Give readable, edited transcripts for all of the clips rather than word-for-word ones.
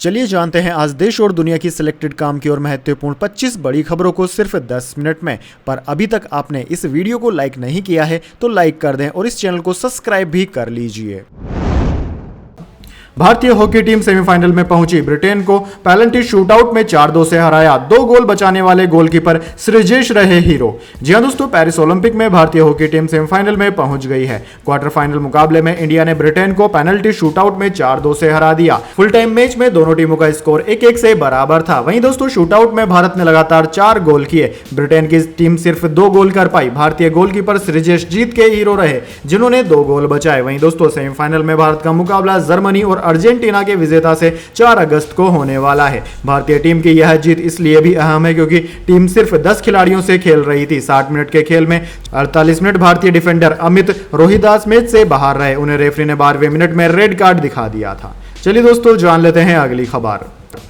चलिए जानते हैं आज देश और दुनिया की सिलेक्टेड काम की और महत्वपूर्ण 25 बड़ी खबरों को सिर्फ 10 मिनट में। पर अभी तक आपने इस वीडियो को लाइक नहीं किया है तो लाइक कर दें और इस चैनल को सब्सक्राइब भी कर लीजिए। भारतीय हॉकी टीम सेमीफाइनल में पहुंची, ब्रिटेन को पेनल्टी शूटआउट में 4-2 से हराया। 2 गोल बचाने वाले गोलकीपर सृजेश रहे हीरो। जी हां दोस्तों, पेरिस ओलंपिक में भारतीय हॉकी टीम सेमीफाइनल में पहुंच गई है। क्वार्टर फाइनल मुकाबले में इंडिया ने ब्रिटेन को पेनल्टी शूटआउट में 4-2 से हरा दिया। फुल टाइम मैच में दोनों टीमों का स्कोर 1-1 से बराबर था। वहीं दोस्तों शूटआउट में भारत ने लगातार 4 गोल किए, ब्रिटेन की टीम सिर्फ 2 गोल कर पाई। भारतीय गोलकीपर सृजेश जीत के हीरो रहे जिन्होंने 2 गोल बचाए। वहीं दोस्तों सेमीफाइनल में भारत का मुकाबला जर्मनी और अर्जेंटीना के विजेता से 4 अगस्त को होने वाला है। भारतीय टीम की यह जीत इसलिए भी अहम है क्योंकि टीम सिर्फ 10 खिलाड़ियों से खेल रही थी। 60 मिनट के खेल में 48 मिनट भारतीय डिफेंडर अमित रोहिदास मैच से बाहर रहे। उन्हें रेफरी ने 12वें मिनट में रेड कार्ड दिखा दिया था। चलिए दोस्तों जान लेते हैं अगली खबर।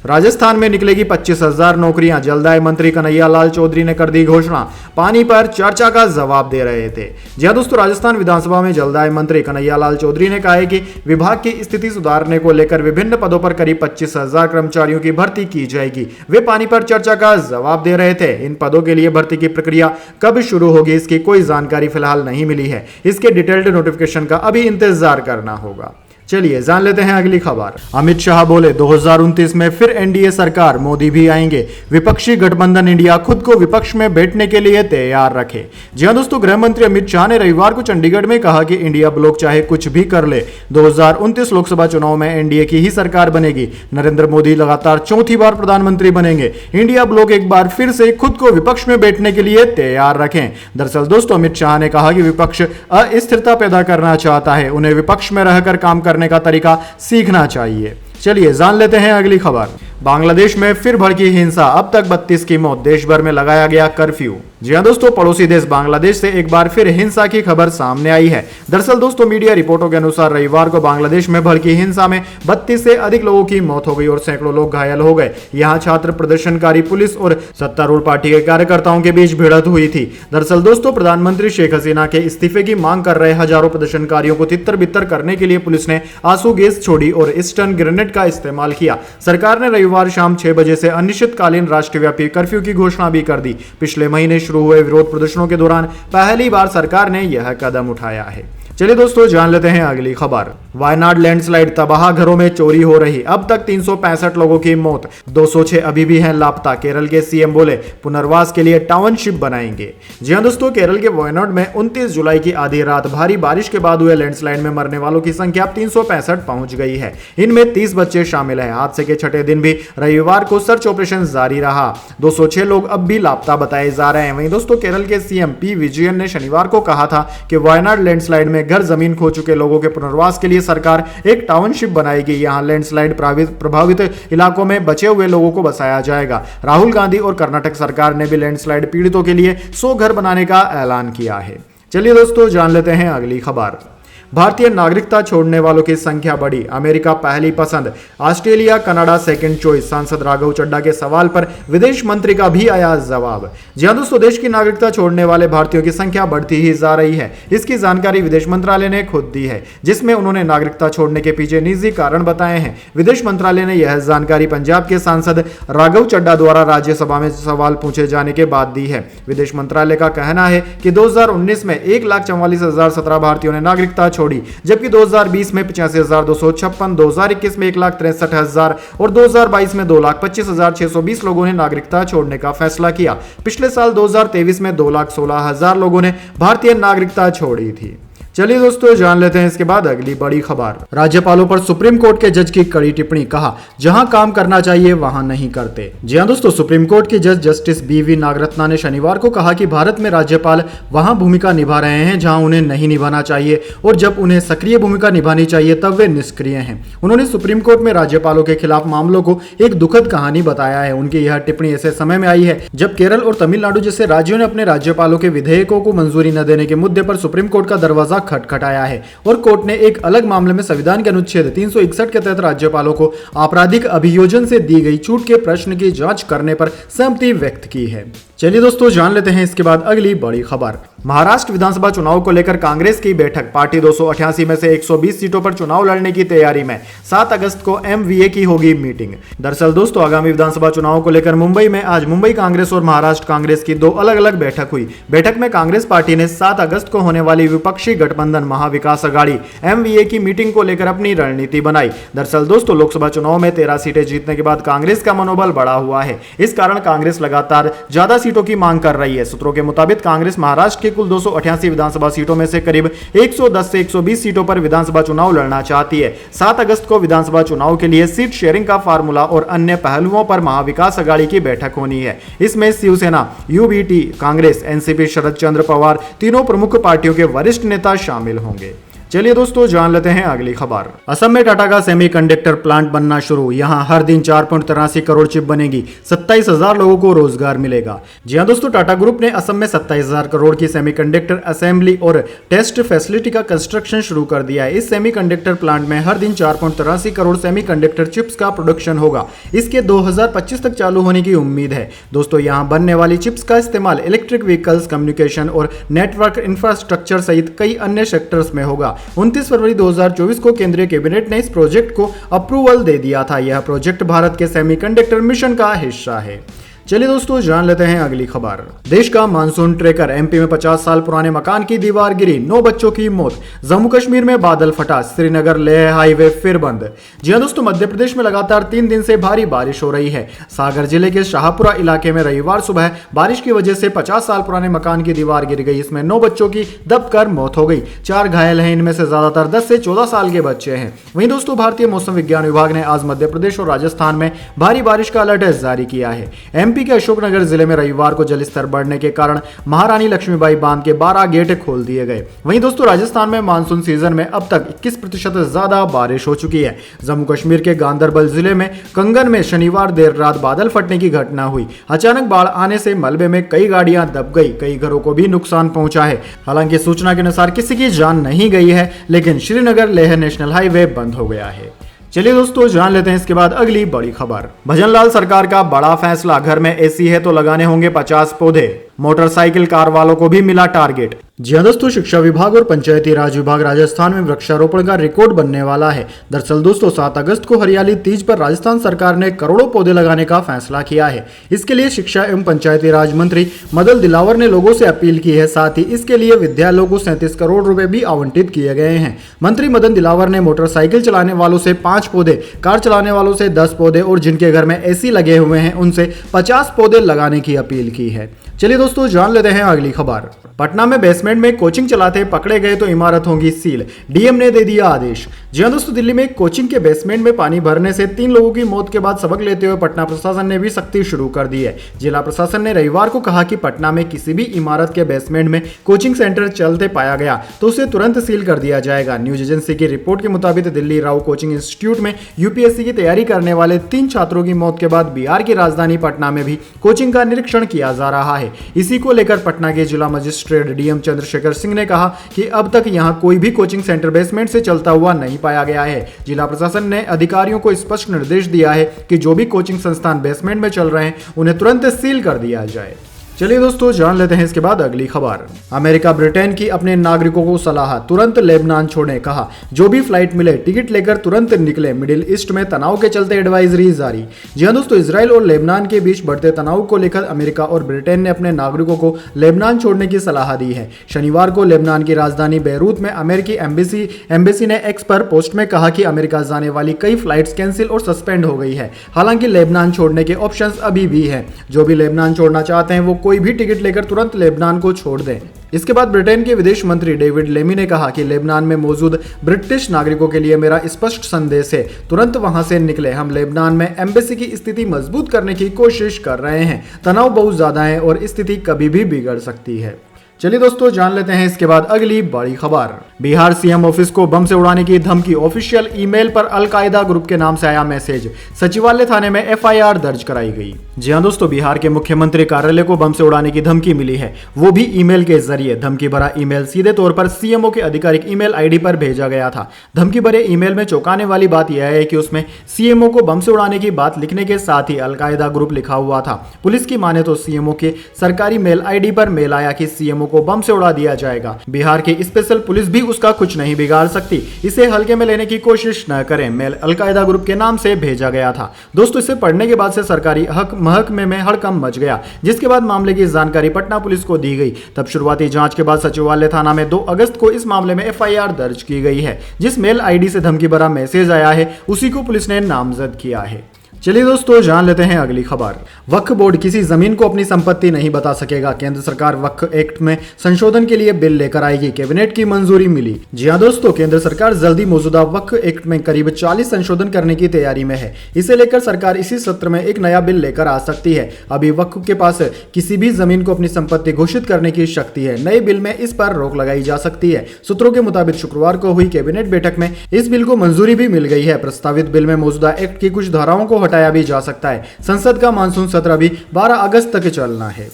राजस्थान में निकलेगी 25,000 नौकरियां, जलदाय मंत्री कन्हैया लाल चौधरी ने कर दी घोषणा। पानी पर चर्चा का जवाब दे रहे थे। जी हां दोस्तों, राजस्थान विधानसभा में जलदाय मंत्री कन्हैया लाल चौधरी ने कहा है कि विभाग की स्थिति सुधारने को लेकर विभिन्न पदों पर करीब 25,000 कर्मचारियों की भर्ती की जाएगी। वे पानी पर चर्चा का जवाब दे रहे थे। इन पदों के लिए भर्ती की प्रक्रिया कब शुरू होगी इसकी कोई जानकारी फिलहाल नहीं मिली है। इसके डिटेल्ड नोटिफिकेशन का अभी इंतजार करना होगा। चलिए जान लेते हैं अगली खबर। अमित शाह बोले 2029 में फिर एनडीए सरकार, मोदी भी आएंगे। विपक्षी गठबंधन इंडिया खुद को विपक्ष में बैठने के लिए तैयार रखे। जी हां दोस्तों, गृह मंत्री अमित शाह ने रविवार को चंडीगढ़ में कहा कि इंडिया ब्लॉक चाहे कुछ भी कर ले, 2029 लोकसभा चुनाव में एनडीए की ही सरकार बनेगी। नरेंद्र मोदी लगातार चौथी बार प्रधानमंत्री बनेंगे। इंडिया ब्लॉक एक बार फिर से खुद को विपक्ष में बैठने के लिए तैयार रखें। दरअसल दोस्तों अमित शाह ने कहा कि विपक्ष अस्थिरता पैदा करना चाहता है, उन्हें विपक्ष में रहकर काम करने का तरीका सीखना चाहिए। चलिए जान लेते हैं अगली खबर। बांग्लादेश में फिर भड़की हिंसा, अब तक 32 की मौत, देश भर में लगाया गया कर्फ्यू। जी हां दोस्तों, पड़ोसी देश बांग्लादेश से एक बार फिर हिंसा की खबर सामने आई है। दरअसल दोस्तों मीडिया रिपोर्टों के अनुसार रविवार को बांग्लादेश में भड़की हिंसा में 32 से अधिक लोगों की मौत हो गई और सैकड़ों लोग घायल हो गए। यहां छात्र प्रदर्शनकारी, पुलिस और सत्तारूढ़ पार्टी के कार्यकर्ताओं के बीच भिड़ंत हुई थी। दरअसल दोस्तों प्रधानमंत्री शेख हसीना के इस्तीफे की मांग कर रहे हजारों प्रदर्शनकारियों को तितर बितर करने के लिए पुलिस ने आंसू गैस छोड़ी और स्टन ग्रेनेड का इस्तेमाल किया। सरकार ने रविवार शाम 6 बजे से अनिश्चितकालीन राष्ट्रव्यापी कर्फ्यू की घोषणा भी कर दी। पिछले महीने शुरू हुए विरोध प्रदर्शनों के दौरान पहली बार सरकार ने यह कदम उठाया है। चलिए दोस्तों जान लेते हैं अगली खबर। वायनाड लैंडस्लाइड, तबाह घरों में चोरी हो रही, अब तक 365 लोगों की मौत, 206 अभी भी हैं लापता। केरल के सीएम बोले पुनर्वास के लिए टाउनशिप बनाएंगे। जी हां दोस्तों, केरल के वायनाड में 29 जुलाई की आधी रात भारी बारिश के बाद हुए लैंडस्लाइड में मरने वालों की संख्या 365 पहुंच गई है। इनमें 30 बच्चे शामिल हैं। हादसे के छठे दिन भी रविवार को सर्च ऑपरेशन जारी रहा। 206 लोग अब भी लापता बताए जा रहे हैं। वहीं दोस्तों केरल के सीएम पी विजयन ने शनिवार को कहा था कि वायनाड लैंडस्लाइड में घर जमीन खो चुके लोगों के पुनर्वास के लिए सरकार एक टाउनशिप बनाएगी। यहां लैंडस्लाइड प्रभावित इलाकों में बचे हुए लोगों को बसाया जाएगा। राहुल गांधी और कर्नाटक सरकार ने भी लैंडस्लाइड पीड़ितों के लिए 100 घर बनाने का ऐलान किया है। चलिए दोस्तों जान लेते हैं अगली खबर। भारतीय नागरिकता छोड़ने वालों की संख्या बढ़ी, अमेरिका पहली पसंद, ऑस्ट्रेलिया कनाडा सेकंड चॉइस। सांसद राघव चड्ढा के सवाल पर विदेश मंत्री का भी आया जवाब। जी हां दोस्तों, देश की नागरिकता छोड़ने वाले भारतीयों की संख्या बढ़ती ही जा रही है। इसकी जानकारी विदेश मंत्रालय ने खुद दी है, जिसमें उन्होंने नागरिकता छोड़ने के पीछे निजी कारण बताए हैं। विदेश मंत्रालय ने यह जानकारी पंजाब के सांसद राघव चड्ढा द्वारा राज्यसभा में सवाल पूछे जाने के बाद दी है। विदेश मंत्रालय का कहना है कि 2019 में 1,44,017 भारतीयों ने नागरिकता छोड़ी, जबकि 2020 में 85,256, 2021 में 1,63,000 और 2022 में 2,25,620 लोगों ने नागरिकता छोड़ने का फैसला किया। पिछले साल 2023 में 2,16,000 लोगों ने भारतीय नागरिकता छोड़ी थी। चलिए दोस्तों जान लेते हैं इसके बाद अगली बड़ी खबर। राज्यपालों पर सुप्रीम कोर्ट के जज की कड़ी टिप्पणी, कहा जहां काम करना चाहिए वहां नहीं करते। जी हां दोस्तों, सुप्रीम कोर्ट के जज जस्टिस बीवी नागरत्ना ने शनिवार को कहा कि भारत में राज्यपाल वहां भूमिका निभा रहे हैं जहां उन्हें नहीं निभाना चाहिए और जब उन्हें सक्रिय भूमिका निभानी चाहिए तब वे निष्क्रिय हैं। उन्होंने सुप्रीम कोर्ट में राज्यपालों के खिलाफ मामलों को एक दुखद कहानी बताया है। उनकी यह टिप्पणी ऐसे समय में आई है जब केरल और तमिलनाडु जैसे राज्यों ने अपने राज्यपालों के विधेयकों को मंजूरी न देने के मुद्दे पर सुप्रीम कोर्ट का दरवाजा खटखटाया है और कोर्ट ने एक अलग मामले में संविधान के अनुच्छेद 361 के तहत राज्यपालों को आपराधिक अभियोजन से दी गई छूट के प्रश्न की जांच करने पर सहमति व्यक्त की है। चलिए दोस्तों जान लेते हैं इसके बाद अगली बड़ी खबर। महाराष्ट्र विधानसभा चुनाव को लेकर कांग्रेस की बैठक। पार्टी 288 में से 120 सीटों पर चुनाव लड़ने की तैयारी में। 7 अगस्त को एमवीए की होगी मीटिंग। दरअसल दोस्तों आगामी विधानसभा चुनाव को लेकर मुंबई में आज मुंबई कांग्रेस और महाराष्ट्र कांग्रेस की 2 अलग अलग बैठक हुई। बैठक में कांग्रेस पार्टी ने 7 अगस्त को होने वाली विपक्षी गठबंधन महाविकास अघाड़ी एमवीए की मीटिंग को लेकर अपनी रणनीति बनाई। दरअसल दोस्तों लोकसभा चुनाव में 13 सीटें जीतने के बाद कांग्रेस का मनोबल बढ़ा हुआ है। इस कारण कांग्रेस लगातार ज्यादा सीटों की मांग कर रही है। सूत्रों के मुताबिक कांग्रेस महाराष्ट्र के कुल 288 विधानसभा सीटों में से करीब 110 से 120 सीटों पर विधानसभा चुनाव लड़ना चाहती है। 7 अगस्त को विधानसभा चुनाव के लिए सीट शेयरिंग का फार्मूला और अन्य पहलुओं पर महाविकास अघाड़ी की बैठक होनी है। इसमें शिवसेना, यूबीटी, कांग्रेस, एनसीपी, शरद चंद्र पवार तीनों प्रमुख पार्टियों के वरिष्ठ नेता शामिल होंगे। चलिए दोस्तों जान लेते हैं अगली खबर। असम में टाटा का सेमीकंडक्टर प्लांट बनना शुरू। यहां हर दिन 4.83 करोड़ चिप बनेगी। 27,000 लोगों को रोजगार मिलेगा। जी हां दोस्तों, टाटा ग्रुप ने असम में 27,000 करोड़ की सेमीकंडक्टर असेंबली और टेस्ट फैसिलिटी का कंस्ट्रक्शन शुरू कर दिया है। इस सेमीकंडक्टर प्लांट में हर दिन 4.83 करोड़ सेमीकंडक्टर चिप्स का प्रोडक्शन होगा। इसके 2025 तक चालू होने की उम्मीद है। दोस्तों यहां बनने वाली चिप्स का इस्तेमाल इलेक्ट्रिक व्हीकल्स, कम्युनिकेशन और नेटवर्क इंफ्रास्ट्रक्चर सहित कई अन्य सेक्टर्स में होगा। 29 फरवरी 2024 को केंद्रीय कैबिनेट ने इस प्रोजेक्ट को अप्रूवल दे दिया था। यह प्रोजेक्ट भारत के सेमीकंडक्टर मिशन का हिस्सा है। चलिए दोस्तों जान लेते हैं अगली खबर। देश का मानसून ट्रेकर। एमपी में 50 साल पुराने मकान की दीवार गिरी, 9 बच्चों की मौत। जम्मू कश्मीर में बादल फटा, श्रीनगर लेह हाईवे फिर बंद। जी हां दोस्तों, मध्य प्रदेश में लगातार 3 दिन से भारी बारिश हो रही है। सागर जिले के शाहपुरा इलाके में रविवार सुबह बारिश की वजह से 50 साल पुराने मकान की दीवार गिर गई। इसमें 9 बच्चों की दबकर मौत हो गई। 4 घायल हैं, इनमें से ज्यादातर 10 से 14 साल के बच्चे हैं। वहीं दोस्तों भारतीय मौसम विज्ञान विभाग ने आज मध्य प्रदेश और राजस्थान में भारी बारिश का अलर्ट जारी किया है। एमपी के अशोकनगर जिले में रविवार को जलस्तर बढ़ने के कारण महारानी लक्ष्मीबाई बांध के 12 गेट खोल दिए गए। वहीं दोस्तों राजस्थान में मानसून सीजन में अब तक 21% ज्यादा बारिश हो चुकी है। जम्मू कश्मीर के गांदरबल जिले में कंगन में शनिवार देर रात बादल फटने की घटना हुई। अचानक बाढ़ आने से मलबे में कई गाड़ियां दब गई। कई घरों को भी नुकसान पहुंचा है। हालांकि सूचना के अनुसार किसी की जान नहीं गई है, लेकिन श्रीनगर लेह नेशनल हाईवे बंद हो गया है। चलिए दोस्तों जान लेते हैं इसके बाद अगली बड़ी खबर। भजनलाल सरकार का बड़ा फैसला। घर में एसी है तो लगाने होंगे 50 पौधे। मोटरसाइकिल कार वालों को भी मिला टारगेट। जी हां दोस्तों, शिक्षा विभाग और पंचायती राज विभाग राजस्थान में वृक्षारोपण का रिकॉर्ड बनने वाला है। दरअसल दोस्तों 7 अगस्त को हरियाली तीज पर राजस्थान सरकार ने करोड़ों पौधे लगाने का फैसला किया है। इसके लिए शिक्षा एवं पंचायती राज मंत्री मदन दिलावर ने लोगों से अपील की है। साथ ही इसके लिए विद्यालयों को 37 करोड़ रुपए भी आवंटित किए गए हैं। मंत्री मदन दिलावर ने मोटरसाइकिल चलाने वालों से 5 पौधे, कार चलाने वालों से 10 पौधे और जिनके घर में एसी लगे हुए हैं उनसे 50 पौधे लगाने की अपील की है। चलिए दोस्तों जान लेते हैं अगली खबर। पटना में बेसमेंट में कोचिंग चलाते पकड़े गए तो इमारत होगी सील। डीएम ने दे दिया आदेश। जी हां दोस्तों, दिल्ली में कोचिंग के बेसमेंट में पानी भरने से 3 लोगों की मौत के बाद सबक लेते हुए पटना प्रशासन ने भी सख्ती शुरू कर दी है। जिला प्रशासन ने रविवार को कहा कि पटना में किसी भी इमारत के बेसमेंट में कोचिंग सेंटर चलते पाया गया तो उसे तुरंत सील कर दिया जाएगा। न्यूज एजेंसी की रिपोर्ट के मुताबिक दिल्ली राव कोचिंग इंस्टीट्यूट में यूपीएससी की तैयारी करने वाले 3 छात्रों की मौत के बाद बिहार की राजधानी पटना में भी कोचिंग का निरीक्षण किया जा रहा है। इसी को लेकर पटना के जिला मजिस्ट्रेट डीएम चंद्रशेखर सिंह ने कहा कि अब तक यहां कोई भी कोचिंग सेंटर बेसमेंट से चलता हुआ नहीं पाया गया है। जिला प्रशासन ने अधिकारियों को स्पष्ट निर्देश दिया है कि जो भी कोचिंग संस्थान बेसमेंट में चल रहे हैं उन्हें तुरंत सील कर दिया जाए। चलिए दोस्तों जान लेते हैं इसके बाद अगली खबर। अमेरिका ब्रिटेन की अपने नागरिकों को सलाह, तुरंत लेबनान छोड़ें। कहा जो भी फ्लाइट मिले टिकट लेकर तुरंत निकले। मिडिल ईस्ट में तनाव के चलते एडवाइजरी जारी। जी हां दोस्तों, इजराइल और लेबनान के बीच बढ़ते तनाव को लेकर अमेरिका और ब्रिटेन ने अपने नागरिकों को लेबनान छोड़ने की सलाह दी है। शनिवार को लेबनान की राजधानी बेरूत में अमेरिकी एम्बेसी ने एक्स पर पोस्ट में कहा कि अमेरिका जाने वाली कई फ्लाइट्स कैंसिल और सस्पेंड हो गई है। हालांकि लेबनान छोड़ने के ऑप्शंस अभी भी हैं। जो भी लेबनान छोड़ना चाहते हैं वो कोई भी टिकट लेकर तुरंत लेबनान को छोड़ दें। इसके बाद ब्रिटेन के विदेश मंत्री डेविड लेमी ने कहा कि लेबनान में मौजूद ब्रिटिश नागरिकों के लिए मेरा स्पष्ट संदेश है, तुरंत वहां से निकले। हम लेबनान में एम्बेसी की स्थिति मजबूत करने की कोशिश कर रहे हैं। तनाव बहुत ज्यादा है और स्थिति कभी भी बिगड़ सकती है। चलिए दोस्तों जान लेते हैं इसके बाद अगली बड़ी खबर। बिहार सीएम ऑफिस को बम से उड़ाने की धमकी, ऑफिशियल ईमेल पर अलकायदा ग्रुप के नाम से आया मैसेज, सचिवालय थाने में एफआईआर दर्ज कराई गई। जी हां दोस्तों, बिहार के मुख्यमंत्री कार्यालय को बम से उड़ाने की धमकी मिली है, वो भी ईमेल के जरिए। धमकी भरा ईमेल सीधे तौर पर सीएमओ के आधिकारिक ईमेल आईडी पर भेजा गया था। धमकी भरे ईमेल में चौंकाने वाली बात यह है कि उसमें सीएमओ को बम से उड़ाने की बात लिखने के साथ ही अलकायदा ग्रुप लिखा हुआ था। पुलिस की माने तो सीएमओ के सरकारी मेल आईडी पर मेल आया कि सीएमओ को बम से उड़ा दिया जाएगा। बिहार की स्पेशल पुलिस भी उसका कुछ नहीं बिगाड़ सकती, इसे हल्के में लेने की कोशिश न करें। मेल अलकायदा ग्रुप के नाम से भेजा गया था। दोस्तों, इसे पढ़ने के बाद से सरकारी महकमे में हड़कंप मच गया, जिसके बाद मामले की जानकारी पटना पुलिस को दी गई। तब शुरुआती जांच के बाद सचिवालय थाना में 2 अगस्त को इस मामले में एफआईआर दर्ज की गई है। जिस मेल आईडी से धमकी भरा मैसेज आया है उसी को पुलिस ने नामजद किया है। चलिए दोस्तों जान लेते हैं अगली खबर। वक्फ बोर्ड किसी जमीन को अपनी संपत्ति नहीं बता सकेगा, केंद्र सरकार वक्फ एक्ट में संशोधन के लिए बिल लेकर आएगी, कैबिनेट की मंजूरी मिली। जी हां दोस्तों, केंद्र सरकार जल्दी मौजूदा वक्फ एक्ट में करीब 40 संशोधन करने की तैयारी में है। इसे लेकर सरकार इसी सत्र में एक नया बिल लेकर आ सकती है। अभी वक्फ के पास किसी भी जमीन को अपनी संपत्ति घोषित करने की शक्ति है। नए बिल में इस पर रोक लगाई जा सकती है। सूत्रों के मुताबिक शुक्रवार को हुई कैबिनेट बैठक में इस बिल को मंजूरी भी मिल गई है। प्रस्तावित बिल में मौजूदा एक्ट की कुछ धाराओं को हटाया भी जा सकता है। संसद का मानसून सत्र अभी 12 अगस्त तक चलना है।